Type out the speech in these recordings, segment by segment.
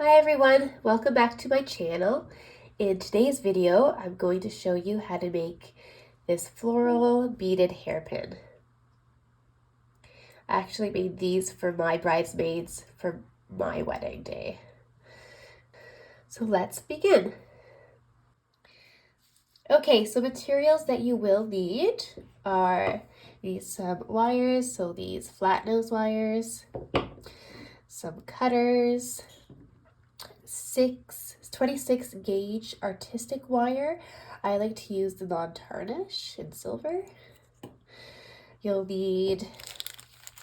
Hi everyone, welcome back to my channel. In today's video, I'm going to show you how to make this floral beaded hairpin. I actually made these for my bridesmaids for my wedding day. So let's begin. Okay, so materials that you will need are these wires, so these flat nose wires, some cutters, 26 gauge artistic wire. I like to use the non-tarnish in silver. You'll need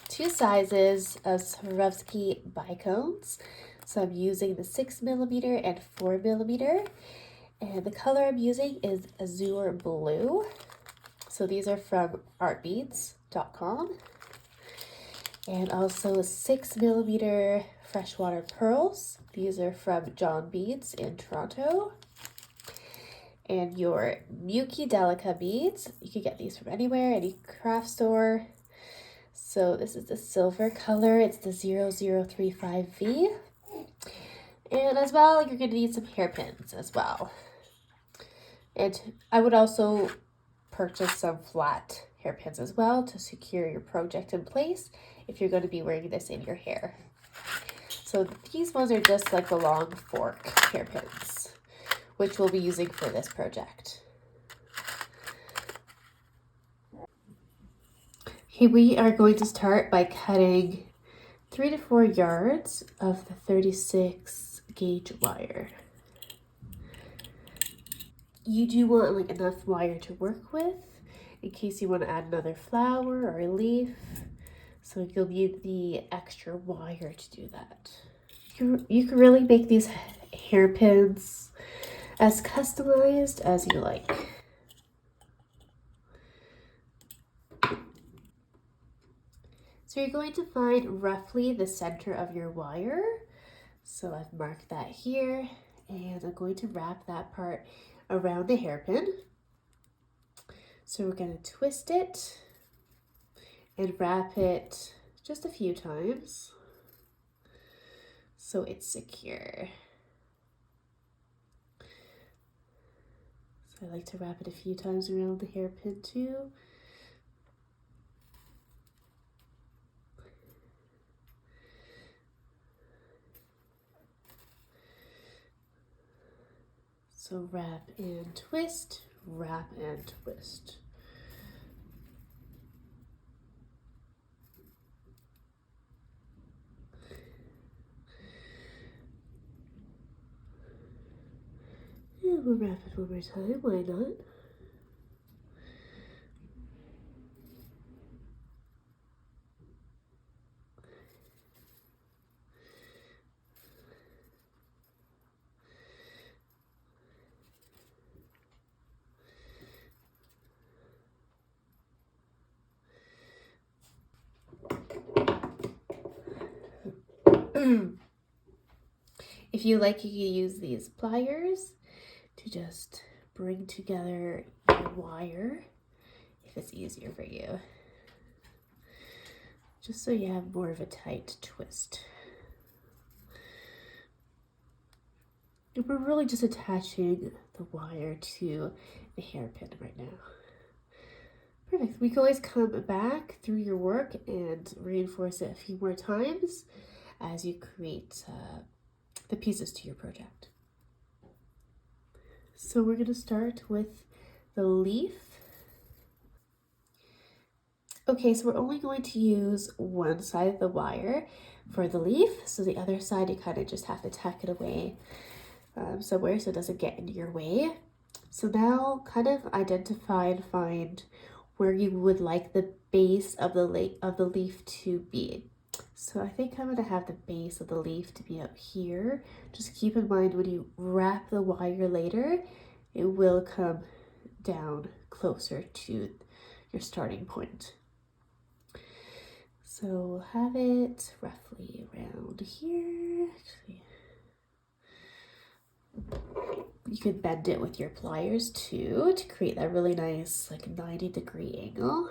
2 sizes of Swarovski Bicones. So I'm using the 6mm and 4mm. And the color I'm using is Azure blue. So these are from artbeads.com. And also 6mm freshwater pearls. These are from John Beads in Toronto. And your Miyuki delica beads. You can get these from anywhere, any craft store. So this is the silver color. It's the 0035V. And as well, you're going to need some hairpins as well. And I would also purchase some flat hairpins as well to secure your project in place if you're going to be wearing this in your hair. So these ones are just like the long fork hairpins, which we'll be using for this project. Okay, we are going to start by cutting 3 to 4 yards of the 36 gauge wire. You do want like enough wire to work with in case you want to add another flower or a leaf. So you'll need the extra wire to do that. You can really make these hairpins as customized as you like. So you're going to find roughly the center of your wire. So I've marked that here, and I'm going to wrap that part around the hairpin. So we're going to twist it and wrap it just a few times so it's secure. So I like to wrap it a few times around the hairpin too. So wrap and twist, wrap and twist. And we'll wrap it one more time, why not? If you like, you can use these pliers to just bring together your wire if it's easier for you. Just so you have more of a tight twist. And we're really just attaching the wire to the hairpin right now. Perfect. We can always come back through your work and reinforce it a few more times as you create the pieces to your project. So we're going to start with the leaf. Okay, so we're only going to use one side of the wire for the leaf. So the other side, you kind of just have to tuck it away somewhere so it doesn't get into your way. So now kind of identify and find where you would like the base of the leaf to be. So I think I'm going to have the base of the leaf to be up here. Just keep in mind when you wrap the wire later, it will come down closer to your starting point. So we'll have it roughly around here. Actually, you could bend it with your pliers too to create that really nice like 90-degree angle.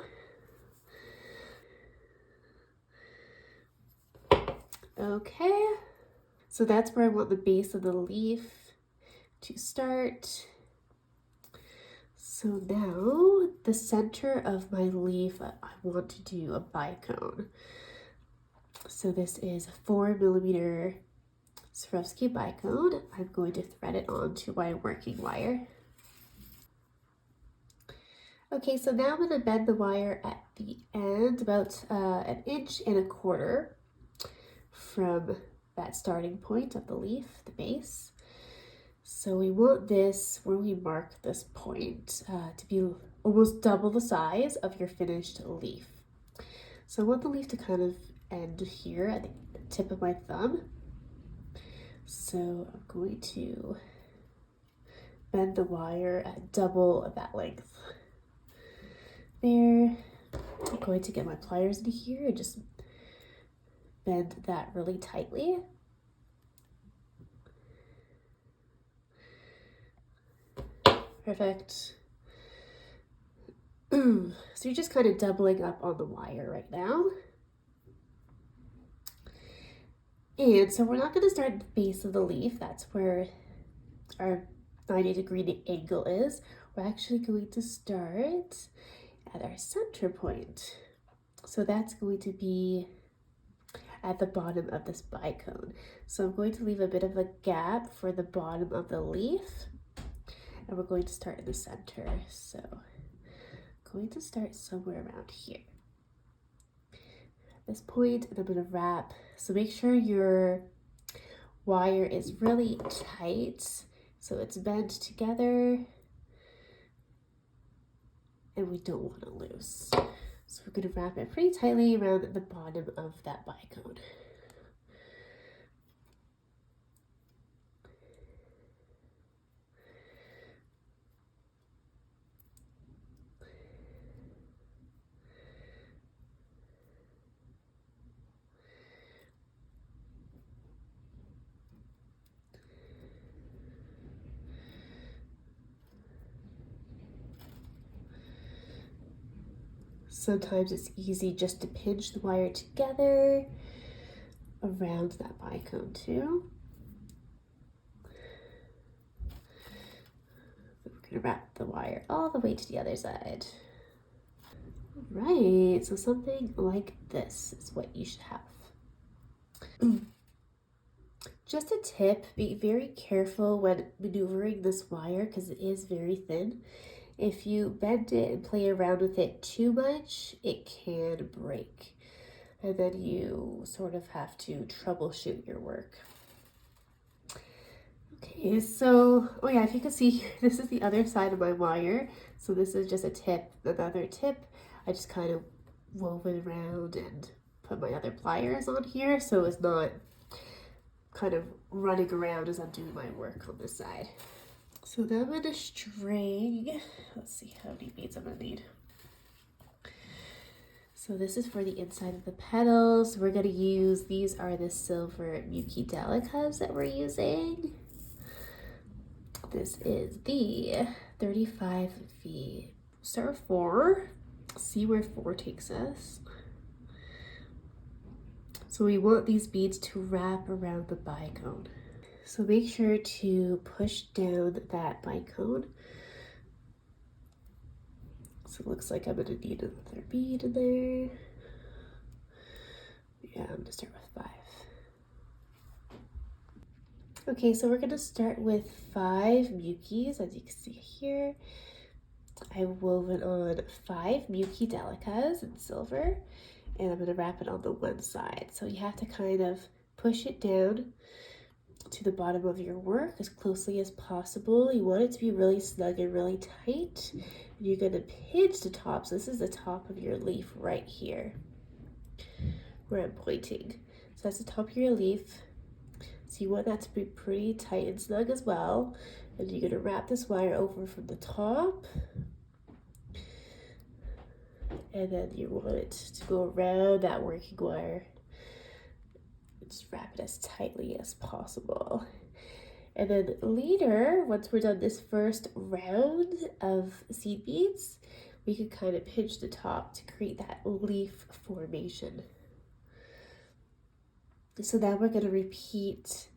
Okay, So that's where I want the base of the leaf to start. So now the center of my leaf, I want to do a bicone. So this is a 4mm Swarovski bicone. I'm going to thread it onto my working wire. Okay, so now I'm going to bend the wire at the end about 1.25 inches from that starting point of the leaf, the base. So we want this, where we mark this point, to be almost double the size of your finished leaf. So I want the leaf to kind of end here at the tip of my thumb. So I'm going to bend the wire at double of that length. There. I'm going to get my pliers in here and just bend that really tightly. Perfect. So you're just kind of doubling up on the wire right now. And so we're not going to start at the base of the leaf. That's where our 90-degree angle is. We're actually going to start at our center point. So that's going to be at the bottom of this bicone. So I'm going to leave a bit of a gap for the bottom of the leaf. And we're going to start in the center. So I'm going to start somewhere around here. At this point, and I'm going to wrap. So make sure your wire is really tight. So it's bent together. And we don't want to loose. So we're going to wrap it pretty tightly around the bottom of that bicone. Sometimes it's easy just to pinch the wire together around that bicone too. We're going to wrap the wire all the way to the other side. Right, so something like this is what you should have. Just a tip, be very careful when maneuvering this wire because it is very thin. If you bend it and play around with it too much, it can break. And then you sort of have to troubleshoot your work. Okay, so, oh yeah, if you can see, this is the other side of my wire. So this is just a tip, another tip. I just kind of wove it around and put my other pliers on here so it's not kind of running around as I'm doing my work on this side. So now I'm going to string, let's see how many beads I'm going to need. So this is for the inside of the petals. We're going to use, these are the silver Miyuki delicas that we're using. This is the 35V. Start with 4, see where 4 takes us. So we want these beads to wrap around the bicone. So make sure to push down that bicone. So it looks like I'm going to need another bead in there. Yeah, I'm going to start with 5. Okay, so we're going to start with 5 Miyukis, as you can see here. I've woven on 5 Miyuki delicas in silver, and I'm going to wrap it on the one side. So you have to kind of push it down to the bottom of your work as closely as possible. You want it to be really snug and really tight. And you're going to pinch the top. So this is the top of your leaf right here where I'm pointing. So that's the top of your leaf. So you want that to be pretty tight and snug as well. And you're going to wrap this wire over from the top. And then you want it to go around that working wire. Just wrap it as tightly as possible. And then later, once we're done this first round of seed beads, we can kind of pinch the top to create that leaf formation. So now we're going to repeat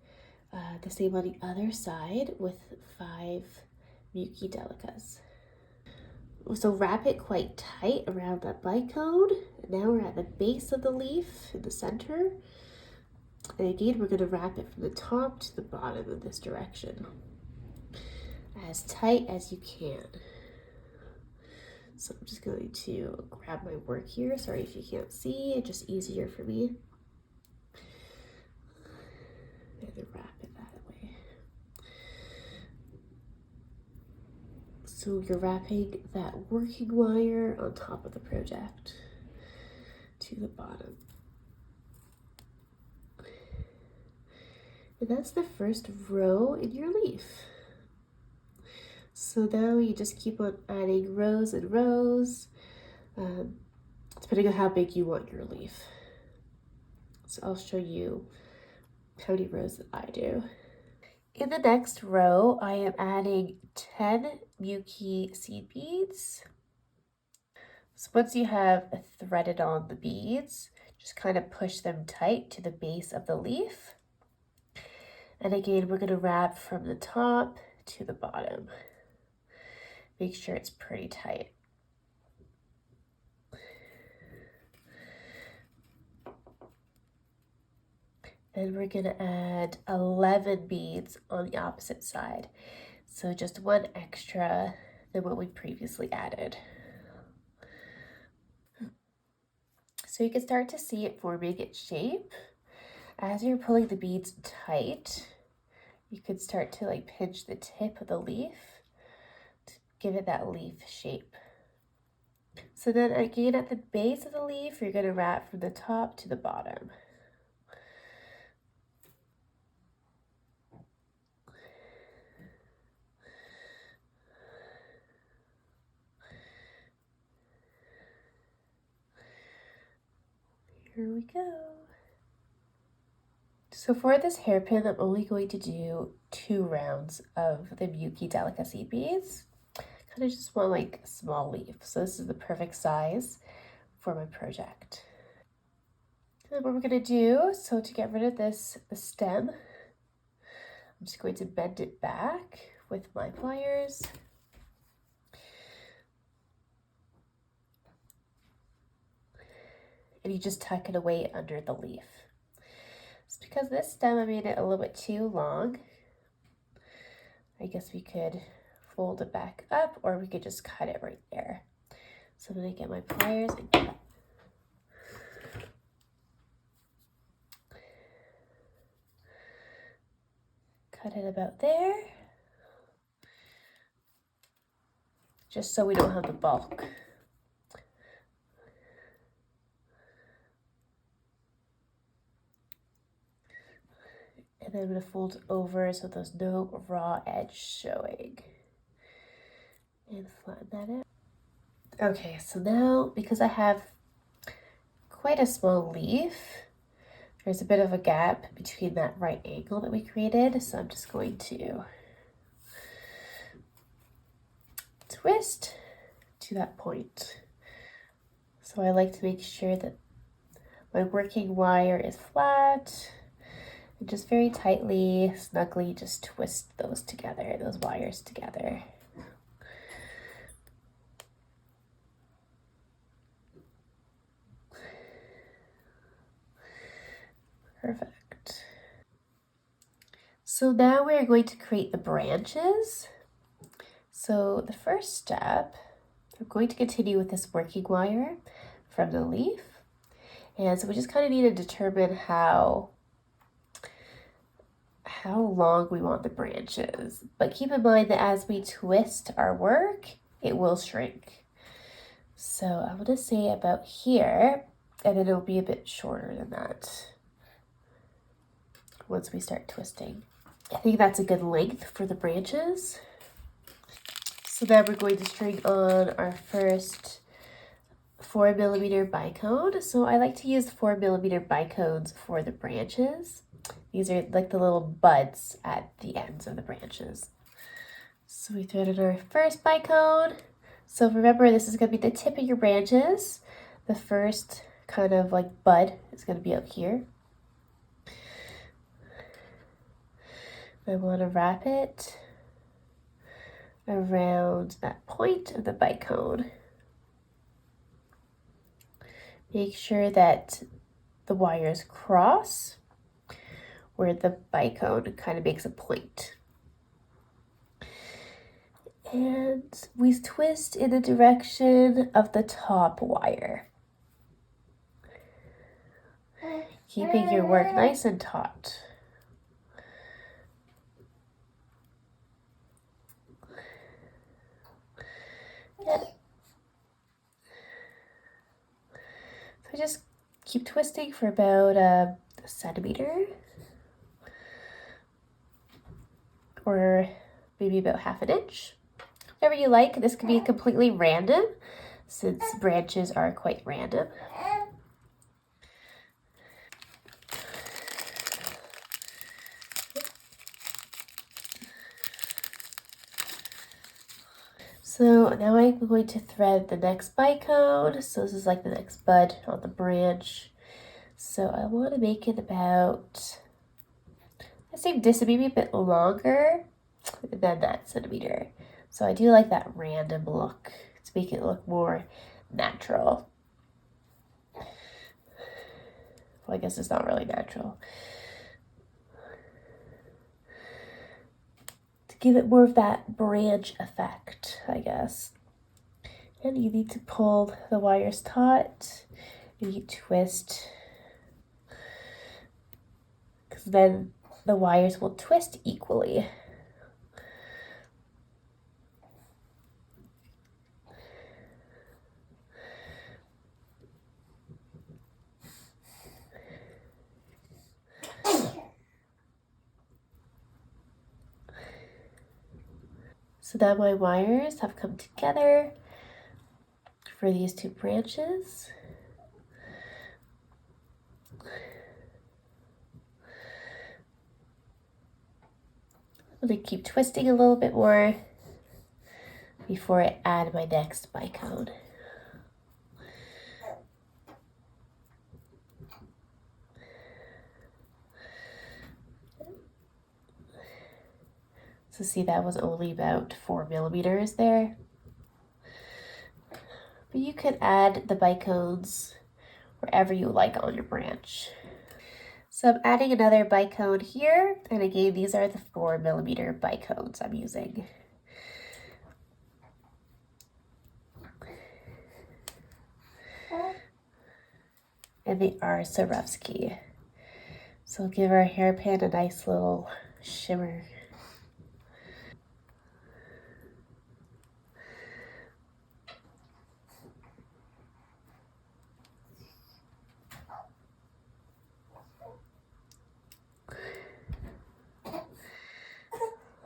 The same on the other side with 5 Miyuki delicas. So wrap it quite tight around that bicone. Now we're at the base of the leaf in the center. And again, we're going to wrap it from the top to the bottom in this direction. As tight as you can. So I'm just going to grab my work here. Sorry if you can't see, it's just easier for me. And then wrap it that way. So you're wrapping that working wire on top of the project to the bottom. And that's the first row in your leaf. So now you just keep on adding rows and rows, depending on how big you want your leaf. So I'll show you how many rows that I do. In the next row, I am adding 10 Miyuki seed beads. So once you have threaded on the beads, just kind of push them tight to the base of the leaf. And again, we're going to wrap from the top to the bottom. Make sure it's pretty tight. Then we're going to add 11 beads on the opposite side. So just one extra than what we previously added. So you can start to see it forming its shape. As you're pulling the beads tight, you could start to like pinch the tip of the leaf to give it that leaf shape. So then again at the base of the leaf, you're going to wrap from the top to the bottom. Here we go. So for this hairpin, I'm only going to do 2 rounds of the Miyuki delicacy beads. Kind of just want like a small leaf. So this is the perfect size for my project. And what we're going to do, so to get rid of the stem, I'm just going to bend it back with my pliers. And you just tuck it away under the leaf. It's because this stem, I made it a little bit too long. I guess we could fold it back up, or we could just cut it right there. So I'm going to get my pliers and cut it about there, just so we don't have the bulk. And then I'm going to fold it over so there's no raw edge showing. And flatten that out. Okay, so now because I have quite a small leaf, there's a bit of a gap between that right angle that we created. So I'm just going to twist to that point. So I like to make sure that my working wire is flat. And just very tightly, snugly, just twist those together, those wires together. Perfect. So now we're going to create the branches. So the first step, I'm going to continue with this working wire from the leaf. And so we just kind of need to determine how long we want the branches. But keep in mind that as we twist our work, it will shrink. So I'm going to say about here, and then it'll be a bit shorter than that once we start twisting. I think that's a good length for the branches. So then we're going to string on our first 4mm bicone. So I like to use 4mm bicones for the branches. These are like the little buds at the ends of the branches. So we threaded our first bicone. So remember, this is going to be the tip of your branches. The first kind of like bud is going to be up here. I want to wrap it around that point of the bicone. Make sure that the wires cross where the bicone kind of makes a point. And we twist in the direction of the top wire, keeping your work nice and taut. Yeah. So just keep twisting for about a centimeter, or maybe about half an inch. Whatever you like. This can be completely random, since branches are quite random. So now I'm going to thread the next bicone. So this is like the next bud on the branch. So I want to make it about, I say this maybe a bit longer than that centimeter. So I do like that random look to make it look more natural. Well, I guess it's not really natural. To give it more of that branch effect, I guess. And you need to pull the wires taut and you twist, because then the wires will twist equally. So now my wires have come together for these two branches. I'm going to keep twisting a little bit more before I add my next bicone. So see, that was only about 4 millimeters there. But you could add the bicones wherever you like on your branch. So I'm adding another bicone here, and again, these are the 4 millimeter bicones I'm using. And they are Swarovski. So I'll give our hairpin a nice little shimmer.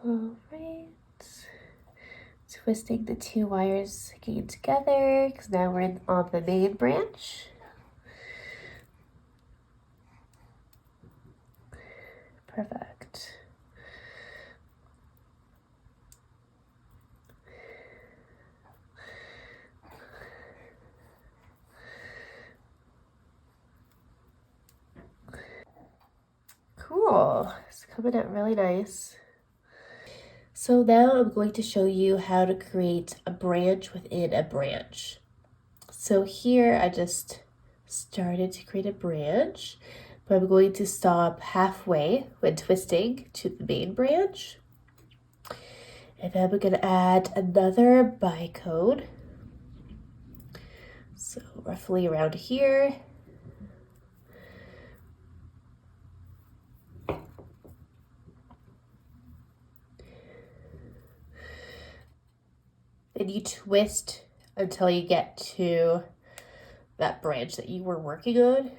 All right, twisting the two wires again together, because now we're on the main branch. Perfect. Cool, it's coming out really nice. So now I'm going to show you how to create a branch within a branch. So here I just started to create a branch, but I'm going to stop halfway when twisting to the main branch. And then we're going to add another bicone. So roughly around here. Then you twist until you get to that branch that you were working on.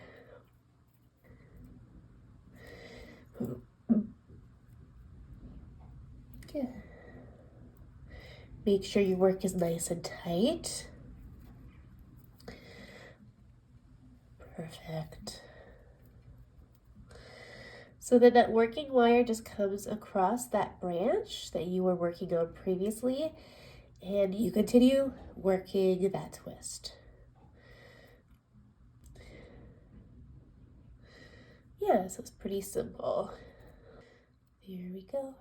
Yeah. Make sure your work is nice and tight. Perfect. So then that working wire just comes across that branch that you were working on previously, and you continue working that twist. Yeah, so it's pretty simple. Here we go.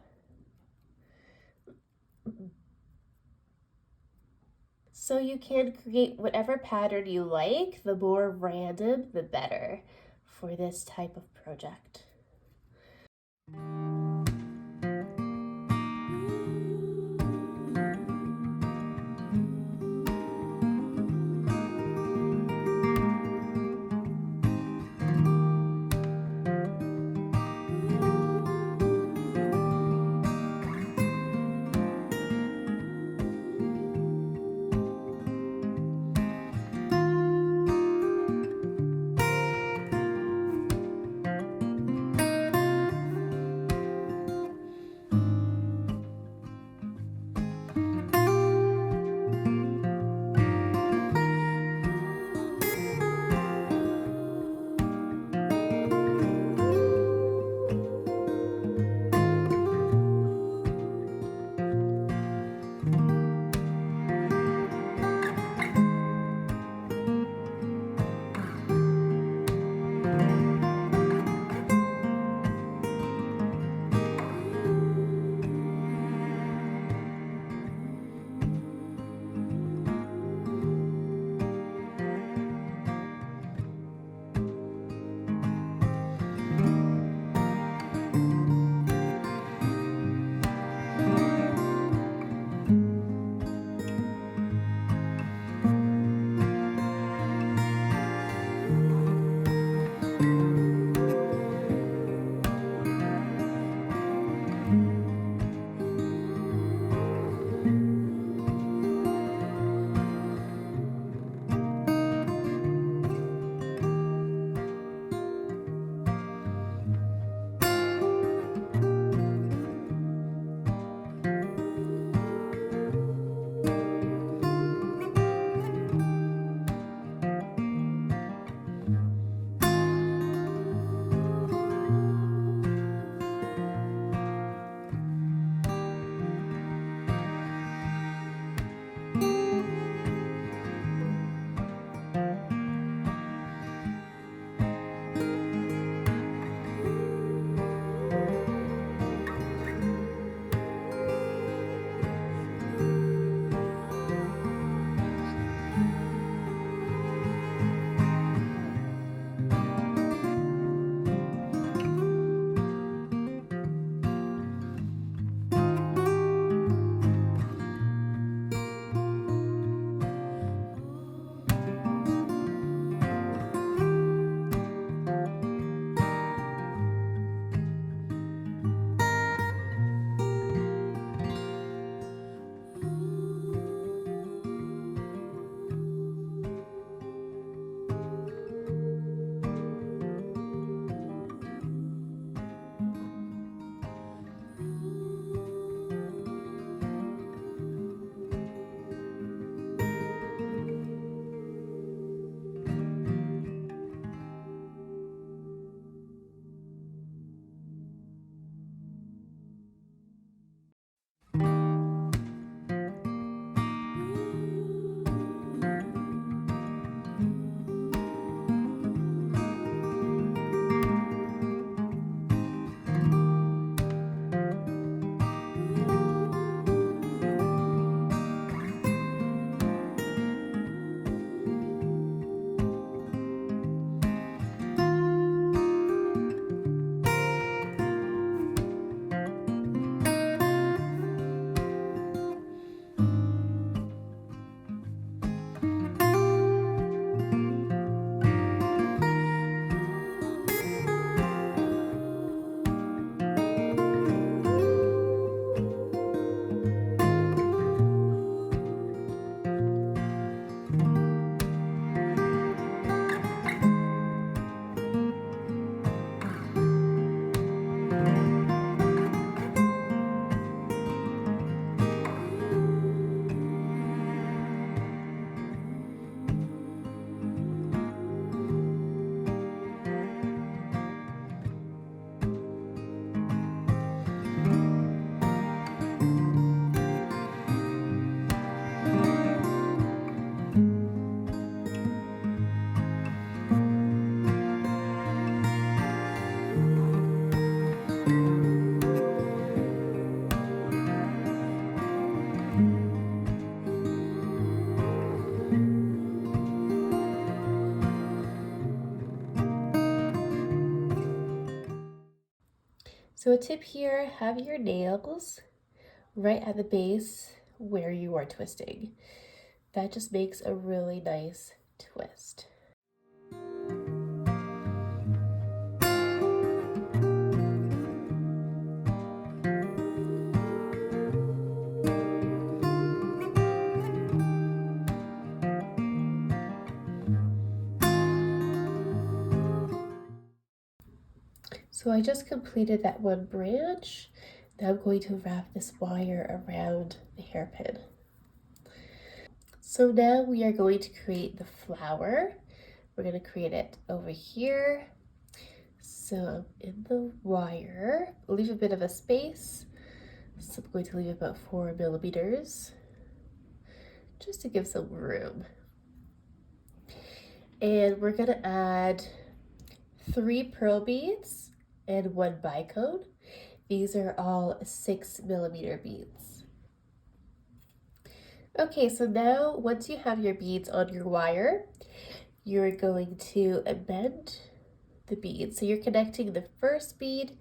So you can create whatever pattern you like. The more random, the better for this type of project. So a tip here, have your nails right at the base where you are twisting. That just makes a really nice twist. So I just completed that one branch. Now I'm going to wrap this wire around the hairpin. So now we are going to create the flower. We're going to create it over here. So in the wire, leave a bit of a space. So I'm going to leave about 4 millimeters just to give some room. And we're going to add 3 pearl beads and 1 bicone. These are all 6 millimeter beads. Okay, so now once you have your beads on your wire, you're going to bend the bead. So you're connecting the first bead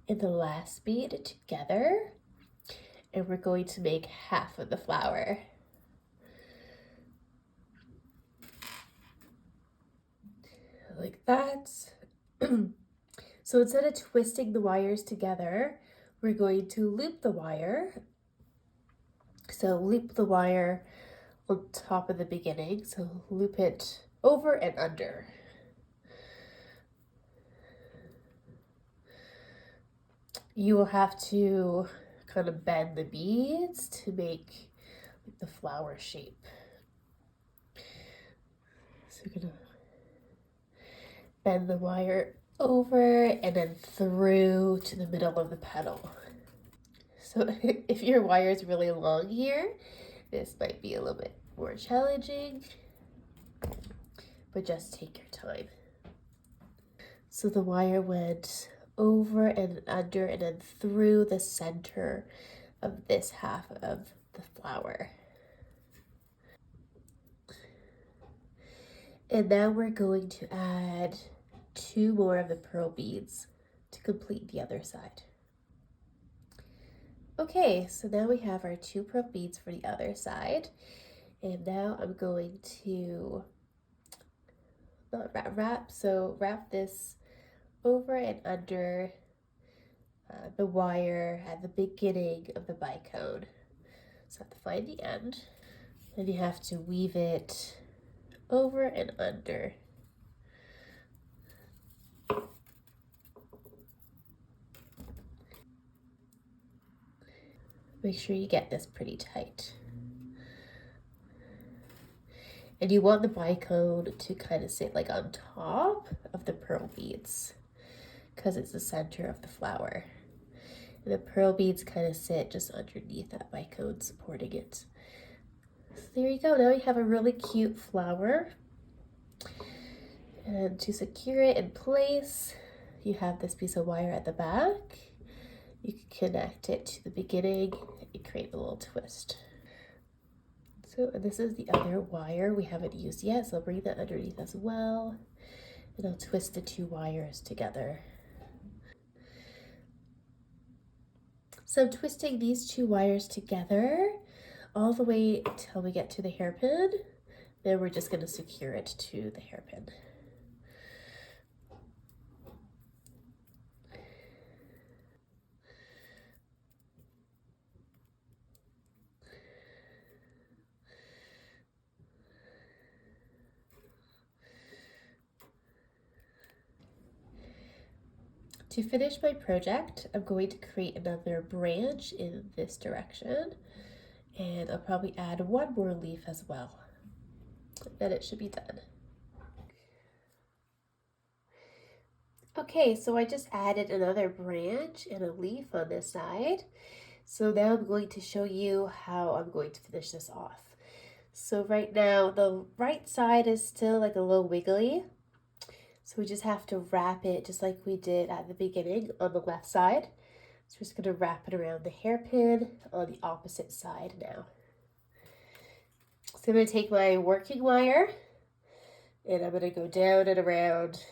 and the last bead together, and we're going to make half of the flower. Like that. So instead of twisting the wires together, we're going to loop the wire. So loop the wire on top of the beginning. So loop it over and under. You will have to kind of bend the beads to make the flower shape. So you're gonna bend the wire over and then through to the middle of the petal. So if your wire is really long here, this might be a little bit more challenging, but just take your time. So the wire went over and under and then through the center of this half of the flower. And now we're going to add 2 more of the pearl beads to complete the other side. Okay, so now we have our 2 pearl beads for the other side. And now I'm going to wrap this over and under the wire at the beginning of the bicone. So I have to find the end. Then you have to weave it over and under. Make sure you get this pretty tight. And you want the bicone to kind of sit like on top of the pearl beads because it's the center of the flower. And the pearl beads kind of sit just underneath that bicone supporting it. So there you go. Now you have a really cute flower. And to secure it in place, you have this piece of wire at the back. You can connect it to the beginning and create a little twist. So this is the other wire we haven't used yet, so I'll bring that underneath as well. And I'll twist the 2 wires together. So I'm twisting these 2 wires together all the way until we get to the hairpin. Then we're just going to secure it to the hairpin. To finish my project, I'm going to create another branch in this direction, and I'll probably add 1 more leaf as well. Then it should be done. Okay, so I just added another branch and a leaf on this side. So now I'm going to show you how I'm going to finish this off. So right now, the right side is still like a little wiggly. So we just have to wrap it just like we did at the beginning on the left side. So we're just gonna wrap it around the hairpin on the opposite side now. So I'm gonna take my working wire and I'm gonna go down and around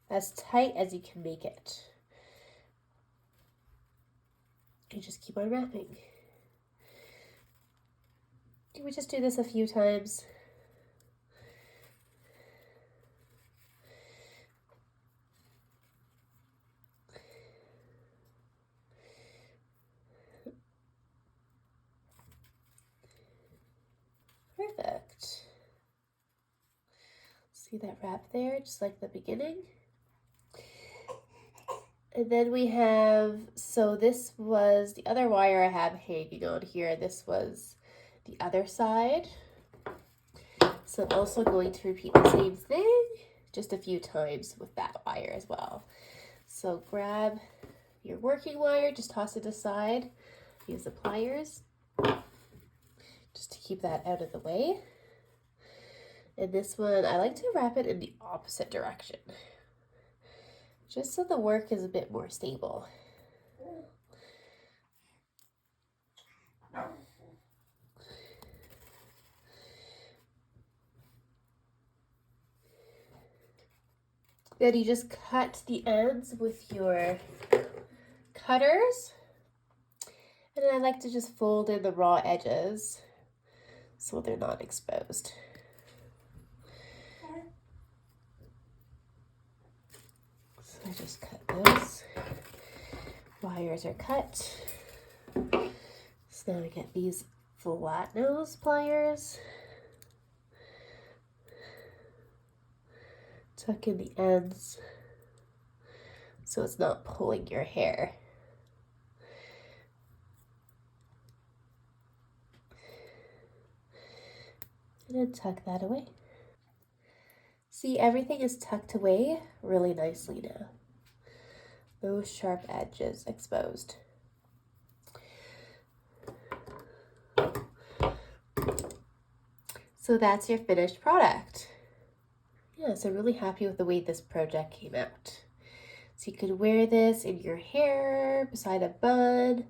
as tight as you can make it. You just keep on wrapping. Can we just do this a few times? Perfect. See that wrap there, just like the beginning? And then we have, so this was the other wire I have hanging on here. This was the other side. So I'm also going to repeat the same thing just a few times with that wire as well. So grab your working wire, just toss it aside. Use the pliers just to keep that out of the way. And this one, I like to wrap it in the opposite direction, just so the work is a bit more stable. Then you just cut the ends with your cutters. And then I like to just fold in the raw edges so they're not exposed. So I just cut those. Wires are cut. So now I get these flat nose pliers. Tuck in the ends so it's not pulling your hair. And then tuck that away. See, everything is tucked away really nicely now. No sharp edges exposed. So that's your finished product. Yeah, so I'm really happy with the way this project came out. So you could wear this in your hair, beside a bun,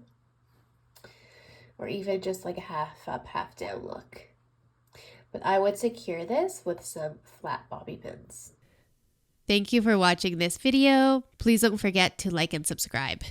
or even just like a half up, half down look. But I would secure this with some flat bobby pins. Thank you for watching this video. Please don't forget to like and subscribe.